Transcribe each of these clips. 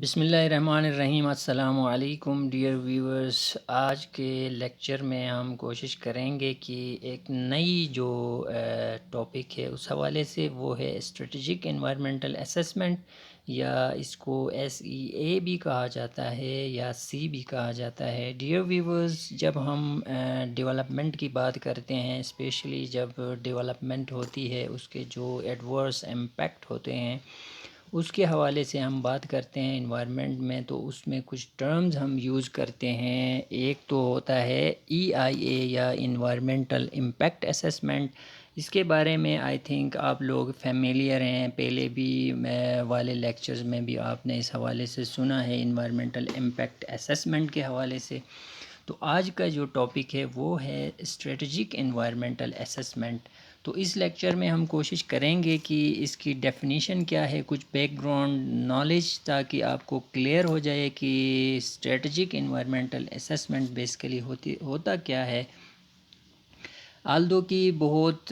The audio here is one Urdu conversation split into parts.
بسم اللہ الرحمن الرحیم۔ السلام علیکم ڈیئر ویورز، آج کے لیکچر میں ہم کوشش کریں گے کہ ایک نئی جو ٹاپک ہے اس حوالے سے، وہ ہے اسٹریٹجک انوائرمنٹل اسیسمنٹ، یا اس کو SEA بھی کہا جاتا ہے یا سی بھی کہا جاتا ہے۔ ڈیئر ویورز، جب ہم ڈیولپمنٹ کی بات کرتے ہیں، اسپیشلی جب ڈیولپمنٹ ہوتی ہے، اس کے جو ایڈورس امپیکٹ ہوتے ہیں اس کے حوالے سے ہم بات کرتے ہیں انوائرمنٹ میں، تو اس میں کچھ ٹرمز ہم یوز کرتے ہیں۔ ایک تو ہوتا ہے EIA یا انوائرمنٹل امپیکٹ اسیسمنٹ۔ اس کے بارے میں آئی تھنک آپ لوگ فیملیئر ہیں، پہلے بھی والے لیکچرز میں بھی آپ نے اس حوالے سے سنا ہے انوائرمنٹل امپیکٹ اسیسمنٹ کے حوالے سے۔ تو آج کا جو ٹاپک ہے وہ ہے اسٹریٹجک انوائرمنٹل اسیسمنٹ۔ تو اس لیکچر میں ہم کوشش کریں گے کہ اس کی ڈیفینیشن کیا ہے، کچھ بیک گراؤنڈ نالج، تاکہ آپ کو کلیئر ہو جائے کہ اسٹریٹجک انوائرمنٹل اسیسمنٹ بیسیکلی ہوتا کیا ہے۔ آلدو کی بہت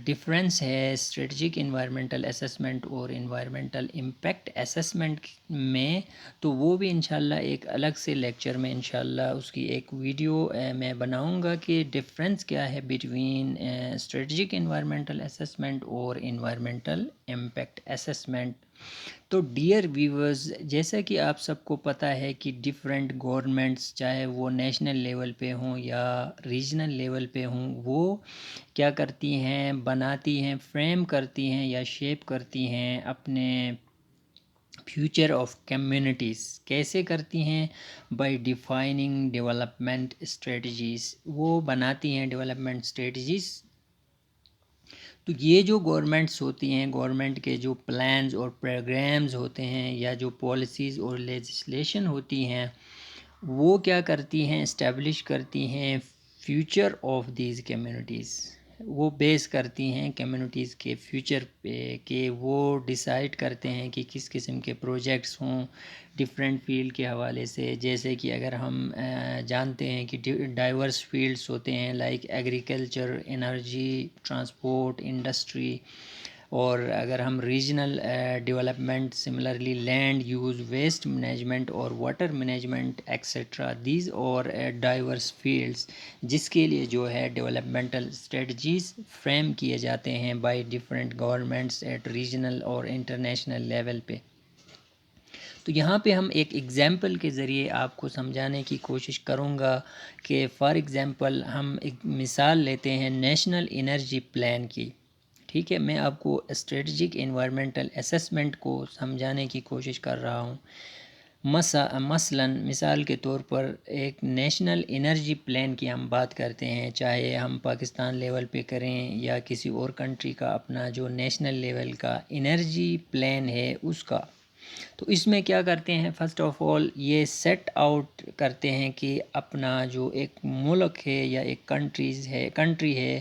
ڈفرینس ہے اسٹریٹجک انوائرمنٹل اسیسمنٹ اور انوائرمنٹل امپیکٹ اسیسمنٹ میں، تو وہ بھی انشاءاللہ ایک الگ سے لیکچر میں انشاءاللہ اس کی ایک ویڈیو میں بناؤں گا کہ ڈفرینس کیا ہے بٹوین اسٹریٹجک انوائرمنٹل اسیسمنٹ اور انوائرمنٹل امپیکٹ اسیسمنٹ۔ تو ڈیئر ویورز، جیسا کہ آپ سب کو پتہ ہے کہ ڈیفرنٹ گورنمنٹس، چاہے وہ نیشنل لیول پہ ہوں یا ریجنل لیول پہ ہوں، وہ کیا کرتی ہیں، بناتی ہیں، فریم کرتی ہیں یا شیپ کرتی ہیں اپنے فیوچر آف کمیونٹیز۔ کیسے کرتی ہیں؟ By defining development strategies. وہ بناتی ہیں ڈیولپمنٹ اسٹریٹجیز۔ تو یہ جو گورنمنٹس ہوتی ہیں، گورنمنٹ کے جو پلانز اور پروگرامز ہوتے ہیں یا جو پالیسیز اور لیجسلیشن ہوتی ہیں، وہ کیا کرتی ہیں، اسٹیبلش کرتی ہیں فیوچر آف دیز کمیونٹیز۔ وہ بیس کرتی ہیں کمیونٹیز کے فیوچر پہ، کہ وہ ڈیسائیڈ کرتے ہیں کہ کس قسم کے پروجیکٹس ہوں ڈفرینٹ فیلڈ کے حوالے سے۔ جیسے کہ اگر ہم جانتے ہیں کہ ڈائیورس فیلڈس ہوتے ہیں، like agriculture, energy, transport, industry, اور اگر ہم regional development, similarly land use, waste management اور water management etcetera, these are diverse fields, جس کے لیے جو ہے ڈیولپمنٹل اسٹریٹجیز فریم کیے جاتے ہیں by different governments at regional اور انٹرنیشنل لیول پہ۔ تو یہاں پہ ہم ایک ایگزامپل کے ذریعے آپ کو سمجھانے کی کوشش کروں گا کہ فار ایگزامپل ہم ایک مثال لیتے ہیں نیشنل انرجی پلان کی۔ ٹھیک ہے، میں آپ کو اسٹریٹجک انوائرمنٹل اسیسمنٹ کو سمجھانے کی کوشش کر رہا ہوں۔ مثال کے طور پر ایک نیشنل انرجی پلان کی ہم بات کرتے ہیں، چاہے ہم پاکستان لیول پہ کریں یا کسی اور کنٹری کا اپنا جو نیشنل لیول کا انرجی پلان ہے اس کا۔ تو اس میں کیا کرتے ہیں، فرسٹ آف آل یہ سیٹ آؤٹ کرتے ہیں کہ اپنا جو ایک ملک ہے یا ایک کنٹری ہے،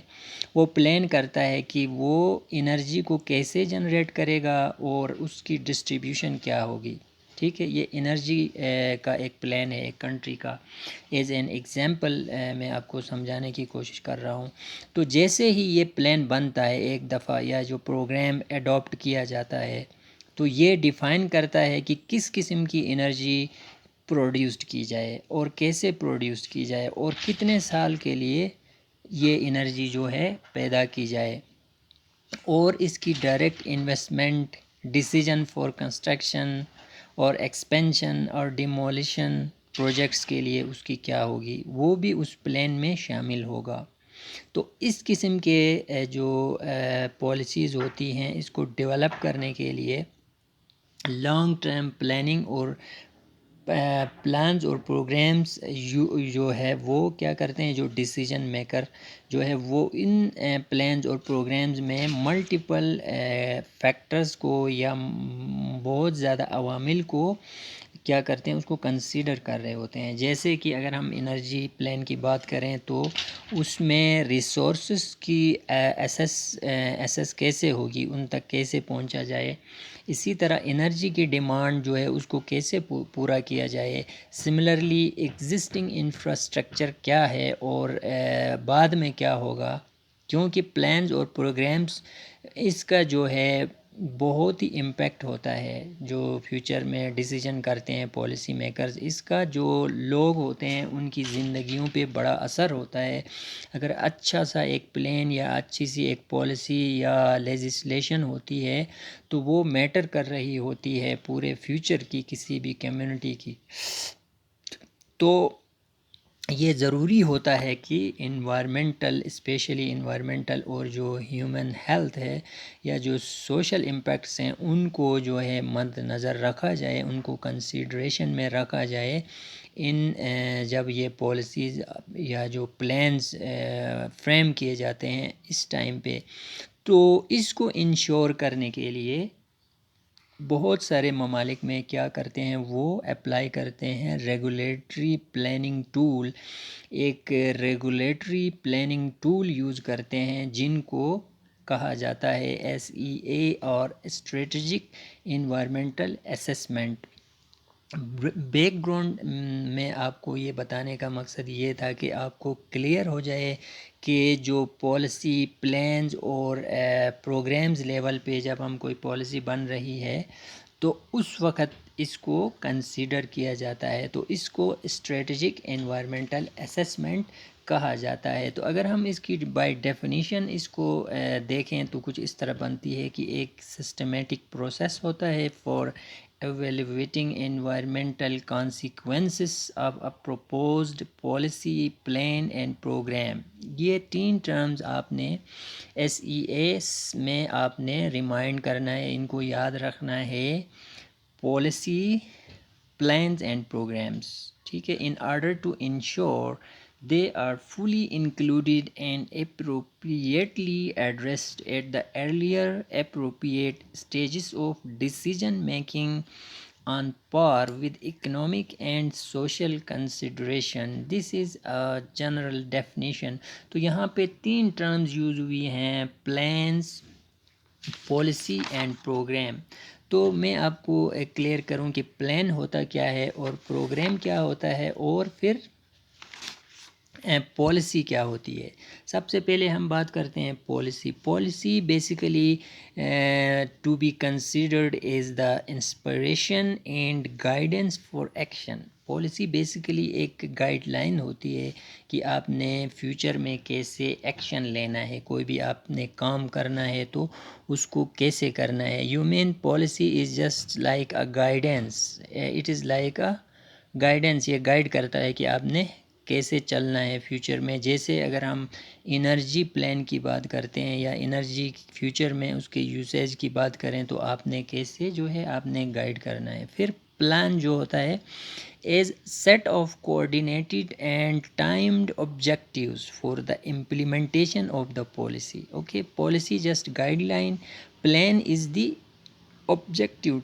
وہ پلان کرتا ہے کہ وہ انرجی کو کیسے جنریٹ کرے گا اور اس کی ڈسٹریبیوشن کیا ہوگی۔ ٹھیک ہے، یہ انرجی کا ایک پلان ہے ایک کنٹری کا۔ ایز این ایگزامپل میں آپ کو سمجھانے کی کوشش کر رہا ہوں۔ تو جیسے ہی یہ پلان بنتا ہے ایک دفعہ، یا جو پروگرام ایڈاپٹ کیا جاتا ہے، تو یہ ڈیفائن کرتا ہے کہ کس قسم کی انرجی پروڈیوسڈ کی جائے اور کیسے پروڈیوس کی جائے اور کتنے سال کے لیے یہ انرجی جو ہے پیدا کی جائے، اور اس کی direct investment, decision for construction اور ایکسپینشن اور ڈیمولیشن پروجیکٹس کے لیے اس کی کیا ہوگی، وہ بھی اس پلان میں شامل ہوگا۔ تو اس قسم کے جو پالیسیز ہوتی ہیں، اس کو ڈیولپ کرنے کے لیے لانگ ٹرم پلاننگ اور پلانز اور پروگرامز جو ہے وہ کیا کرتے ہیں، جو ڈیسیجن میکر جو ہے وہ ان پلانز اور پروگرامز میں ملٹیپل فیکٹرز کو یا بہت زیادہ عوامل کو کیا کرتے ہیں، اس کو کنسیڈر کر رہے ہوتے ہیں۔ جیسے کہ اگر ہم انرجی پلان کی بات کریں تو اس میں ریسورسز کی ایسس کیسے ہوگی، ان تک کیسے پہنچا جائے۔ اسی طرح انرجی کی ڈیمانڈ جو ہے اس کو کیسے پورا کیا جائے۔ سملرلی ایگزسٹنگ انفراسٹرکچر کیا ہے اور بعد میں کیا ہوگا، کیونکہ پلانز اور پروگرامز اس کا جو ہے بہت ہی امپیکٹ ہوتا ہے جو فیوچر میں ڈیسیجن کرتے ہیں پالیسی میکرز. اس کا جو لوگ ہوتے ہیں ان کی زندگیوں پہ بڑا اثر ہوتا ہے. اگر اچھا سا ایک پلان یا اچھی سی ایک پالیسی یا لیجسلیشن ہوتی ہے تو وہ میٹر کر رہی ہوتی ہے پورے فیوچر کی کسی بھی کمیونٹی کی. تو یہ ضروری ہوتا ہے کہ انوائرمنٹل، اسپیشلی انوائرمنٹل اور جو ہیومن ہیلتھ ہے یا جو سوشل امپیکٹس ہیں ان کو جو ہے مد نظر رکھا جائے، ان کو کنسیڈریشن میں رکھا جائے جب یہ پالیسیز یا جو پلانز فریم کیے جاتے ہیں اس ٹائم پہ. تو اس کو انشور کرنے کے لیے بہت سارے ممالک میں کیا کرتے ہیں، وہ اپلائی کرتے ہیں ریگولیٹری پلاننگ ٹول. ایک ریگولیٹری پلاننگ ٹول یوز کرتے ہیں جن کو کہا جاتا ہے SEA اور strategic environmental assessment. Back ground میں آپ کو یہ بتانے کا مقصد یہ تھا کہ آپ کو کلیئر ہو جائے کہ جو پالیسی پلانز اور پروگرامز لیول پہ جب ہم کوئی پالیسی بن رہی ہے تو اس وقت اس کو کنسیڈر کیا جاتا ہے. تو اس کو اسٹریٹجک انوائرمنٹل اسیسمنٹ کہا جاتا ہے. تو اگر ہم اس کی بائی ڈیفینیشن اس کو دیکھیں تو کچھ اس طرح بنتی ہے کہ ایک سسٹمیٹک پروسیس ہوتا ہے for evaluating environmental consequences of a proposed policy, plan and program. یہ 3 ٹرمز آپ نے SEA میں آپ نے ریمائنڈ کرنا ہے، ان کو یاد رکھنا ہے. Policy, plans and programs. ٹھیک ہے. In order to ensure they are fully included and appropriately addressed at the earlier appropriate stages of decision making on par with economic and social consideration. This is a general definition. تو یہاں پہ 3 ٹرمز یوز ہوئی ہیں: plans، پالیسی اینڈ پروگرام. تو میں آپ کو کلیئر کروں کہ پلان ہوتا کیا ہے اور پروگرام کیا ہوتا ہے اور پھر پالیسی کیا ہوتی ہے. سب سے پہلے ہم بات کرتے ہیں policy. Policy basically to be considered as the inspiration and guidance for action. Policy basically ایک گائیڈ لائن ہوتی ہے کہ آپ نے فیوچر میں کیسے ایکشن لینا ہے، کوئی بھی آپ نے کام کرنا ہے تو اس کو کیسے کرنا ہے. You mean policy is just like a guidance. It is like a guidance. یہ گائیڈ کرتا ہے کہ آپ نے کیسے چلنا ہے فیوچر میں. جیسے اگر ہم انرجی پلان کی بات کرتے ہیں یا انرجی فیوچر میں اس کے یوسیج کی بات کریں تو آپ نے کیسے جو ہے آپ نے گائیڈ کرنا ہے. پھر پلان جو ہوتا ہے is set of coordinated and timed objectives for the implementation of the policy. Okay, policy just guideline, plan is the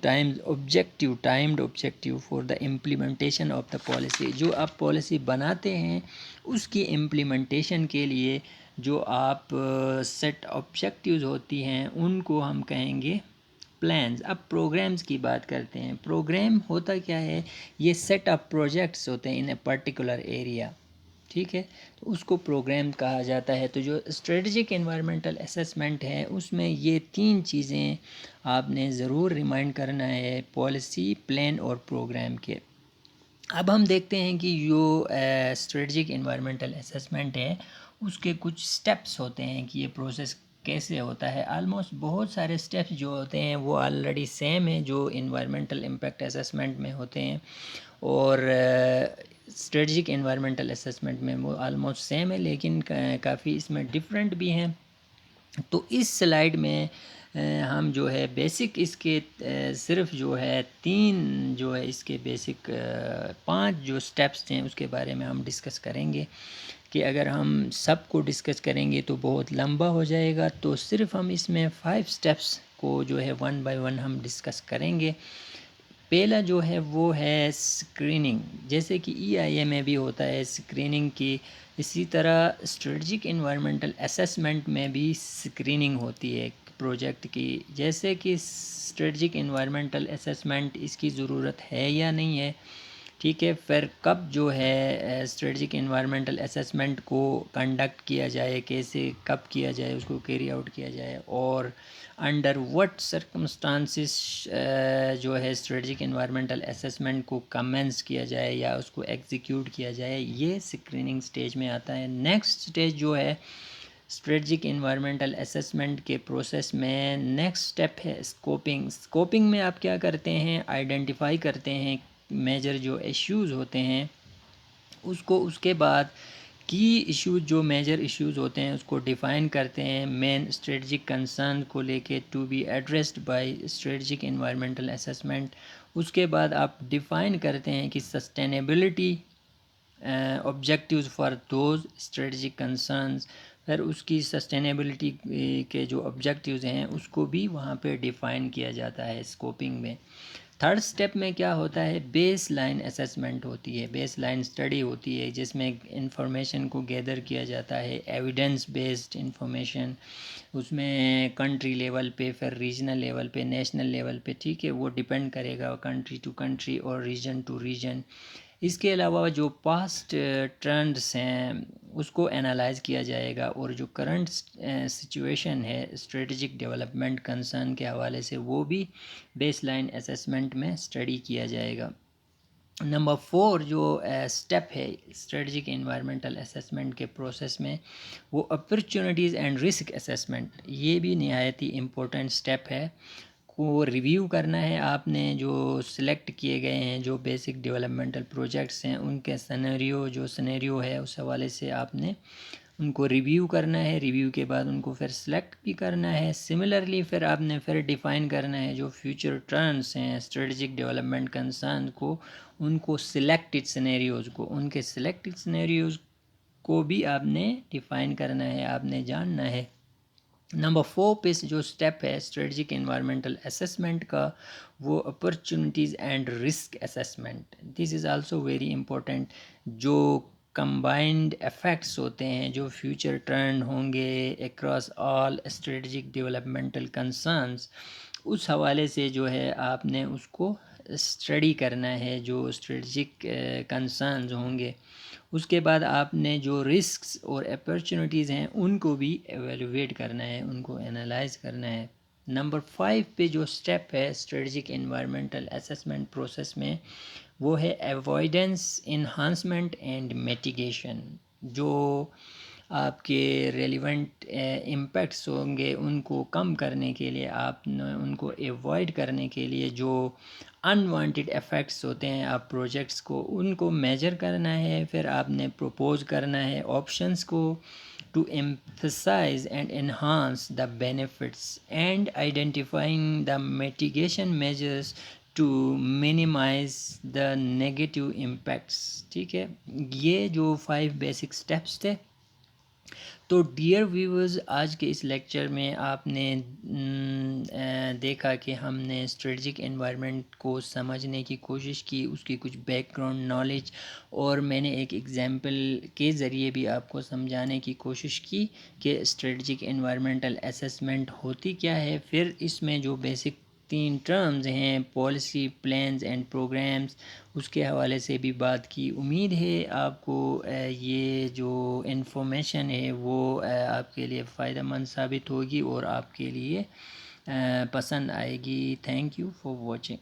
timed objective for the implementation of the policy. جو آپ پالیسی بناتے ہیں اس کی امپلیمنٹیشن کے لیے جو آپ سیٹ آبجیکٹیوز ہوتی ہیں ان کو ہم کہیں گے پلانز. اب پروگرامز کی بات کرتے ہیں. پروگرام ہوتا کیا ہے؟ یہ سیٹ اپ پروجیکٹس ہوتے ہیں ان اے پرٹیکولر ایریا. ٹھیک ہے، تو اس کو پروگرام کہا جاتا ہے. تو جو اسٹریٹجک انوائرمنٹل اسیسمنٹ ہے اس میں یہ 3 چیزیں آپ نے ضرور ریمائنڈ کرنا ہے: پالیسی، پلان اور پروگرام کے. اب ہم دیکھتے ہیں کہ جو اسٹریٹجک انوائرمنٹل اسیسمنٹ ہے اس کے کچھ سٹیپس ہوتے ہیں کہ یہ پروسیس کیسے ہوتا ہے. آلموسٹ بہت سارے سٹیپس جو ہوتے ہیں وہ آلریڈی سیم ہیں جو انوائرمنٹل امپیکٹ اسیسمنٹ میں ہوتے ہیں اور اسٹریٹجک انوائرمنٹل اسیسمنٹ میں وہ آلموسٹ سیم ہے، لیکن کافی اس میں ڈفرینٹ بھی ہیں. تو اس سلائیڈ میں ہم جو ہے بیسک اس کے صرف جو ہے 3 جو ہے اس کے بیسک 5 جو سٹیپس ہیں اس کے بارے میں ہم ڈسکس کریں گے کہ اگر ہم سب کو ڈسکس کریں گے تو بہت لمبا ہو جائے گا. تو صرف ہم اس میں 5 سٹیپس کو جو ہے 1 بائی 1 ہم ڈسکس کریں گے. پہلا جو ہے وہ ہے اسکریننگ. جیسے کہ EIA میں بھی ہوتا ہے اسکریننگ کی، اسی طرح اسٹریٹجک انوائرمنٹل اسیسمنٹ میں بھی اسکریننگ ہوتی ہے پروجیکٹ کی. جیسے کہ اسٹریٹجک انوائرمنٹل اسیسمنٹ اس کی ضرورت ہے یا نہیں ہے. ٹھیک ہے، پھر کب جو ہے اسٹریٹجک انوائرمنٹل اسیسمنٹ کو کنڈکٹ کیا جائے، کیسے کب کیا جائے، اس کو کیری آؤٹ کیا جائے، اور انڈر وٹ سرکمسٹانسز جو ہے اسٹریٹجک انوائرمنٹل اسیسمنٹ کو کمنس کیا جائے یا اس کو ایگزیکیوٹ کیا جائے، یہ اسکریننگ سٹیج میں آتا ہے۔ نیکسٹ سٹیج جو ہے اسٹریٹجک انوائرمنٹل اسیسمنٹ کے پروسیس میں نیکسٹ سٹیپ ہے اسکوپنگ۔ اسکوپنگ میں آپ کیا کرتے ہیں، آئیڈینٹیفائی کرتے ہیں میجر جو ایشوز ہوتے ہیں اس کو، اس کے بعد کی ایشوز جو میجر ایشوز ہوتے ہیں اس کو ڈیفائن کرتے ہیں مین اسٹریٹجک کنسرن کو لے کے to be addressed by strategic environmental assessment. اس کے بعد آپ ڈیفائن کرتے ہیں کہ sustainability objectives for those strategic concerns, پھر اس کی سسٹینیبلٹی کے جو آبجیکٹیوز ہیں اس کو بھی وہاں پہ ڈیفائن کیا جاتا ہے اسکوپنگ میں۔ تھرڈ سٹیپ میں کیا ہوتا ہے، بیس لائن اسیسمنٹ ہوتی ہے، بیس لائن اسٹڈی ہوتی ہے جس میں انفارمیشن کو گیدر کیا جاتا ہے، ایویڈنس بیسڈ انفارمیشن، اس میں کنٹری لیول پہ، پھر ریجنل لیول پہ، نیشنل لیول پہ، ٹھیک ہے، وہ ڈیپینڈ کرے گا کنٹری ٹو کنٹری اور ریجن ٹو ریجن۔ اس کے علاوہ جو پاسٹ ٹرینڈس ہیں اس کو انالائز کیا جائے گا، اور جو کرنٹ سچویشن ہے اسٹریٹجک ڈیولپمنٹ کنسرن کے حوالے سے وہ بھی بیس لائن اسیسمنٹ میں اسٹڈی کیا جائے گا۔ نمبر 4 جو سٹیپ ہے اسٹریٹجک انوائرمنٹل اسیسمنٹ کے پروسیس میں، وہ اپرچونٹیز اینڈ رسک اسیسمنٹ، یہ بھی نہایت ہی امپورٹنٹ سٹیپ ہے۔ کو ریویو کرنا ہے آپ نے جو سلیکٹ کیے گئے ہیں جو بیسک ڈیولپمنٹل پروجیکٹس ہیں، ان کے سنیریو ہے اس حوالے سے آپ نے ان کو ریویو کرنا ہے، ریویو کے بعد ان کو پھر سلیکٹ بھی کرنا ہے۔ سملرلی پھر آپ نے پھر ڈیفائن کرنا ہے جو فیوچر ٹرنڈس ہیں اسٹریٹجک ڈیولپمنٹ کنسرن کو، ان کو سلیکٹڈ سنیریوز کو، ان کے سلیکٹڈ سنیریوز کو بھی آپ نے ڈیفائن کرنا ہے، آپ نے جاننا ہے۔ نمبر 4 پہ جو سٹیپ ہے اسٹریٹجک انوائرمنٹل اسیسمنٹ کا، وہ opportunities and risk assessment, this is also very important. جو کمبائنڈ ایفیکٹس ہوتے ہیں، جو فیوچر ٹرینڈ ہوں گے across all strategic developmental concerns, اس حوالے سے جو ہے آپ نے اس کو اسٹڈی کرنا ہے، جو اسٹریٹجک کنسرنز ہوں گے۔ اس کے بعد آپ نے جو رسکس اور اپرچونٹیز ہیں ان کو بھی ایویلویٹ کرنا ہے، ان کو انالائز کرنا ہے۔ نمبر 5 پہ جو سٹیپ ہے اسٹریٹجک انوائرمنٹل اسیسمنٹ پروسیس میں، وہ ہے ایوائڈنس، انہانسمنٹ اینڈ میٹیگیشن۔ جو آپ کے ریلیونٹ امپیکٹس ہوں گے ان کو کم کرنے کے لیے، آپ نے ان کو ایوائڈ کرنے کے لیے جو انوانٹیڈ ایفیکٹس ہوتے ہیں آپ پروجیکٹس کو، ان کو میجر کرنا ہے، پھر آپ نے پروپوز کرنا ہے آپشنس کو to emphasize and enhance the benefits and identifying the mitigation measures to minimize the negative impacts۔ ٹھیک ہے، یہ جو 5 بیسک سٹیپس تھے۔ تو ڈیئر ویورز، آج کے اس لیکچر میں آپ نے دیکھا کہ ہم نے اسٹریٹجک انوائرمنٹ کو سمجھنے کی کوشش کی، اس کی کچھ بیک گراؤنڈ نالج، اور میں نے ایک ایگزامپل کے ذریعے بھی آپ کو سمجھانے کی کوشش کی کہ اسٹریٹجک انوائرمنٹل اسیسمنٹ ہوتی کیا ہے۔ پھر اس میں جو بیسک 3 ٹرمز ہیں، پالیسی، پلانز اینڈ پروگرامز، اس کے حوالے سے بھی بات کی۔ امید ہے آپ کو یہ جو انفارمیشن ہے وہ آپ کے لیے فائدہ مند ثابت ہوگی اور آپ کے لیے پسند آئے گی۔ Thank you for watching.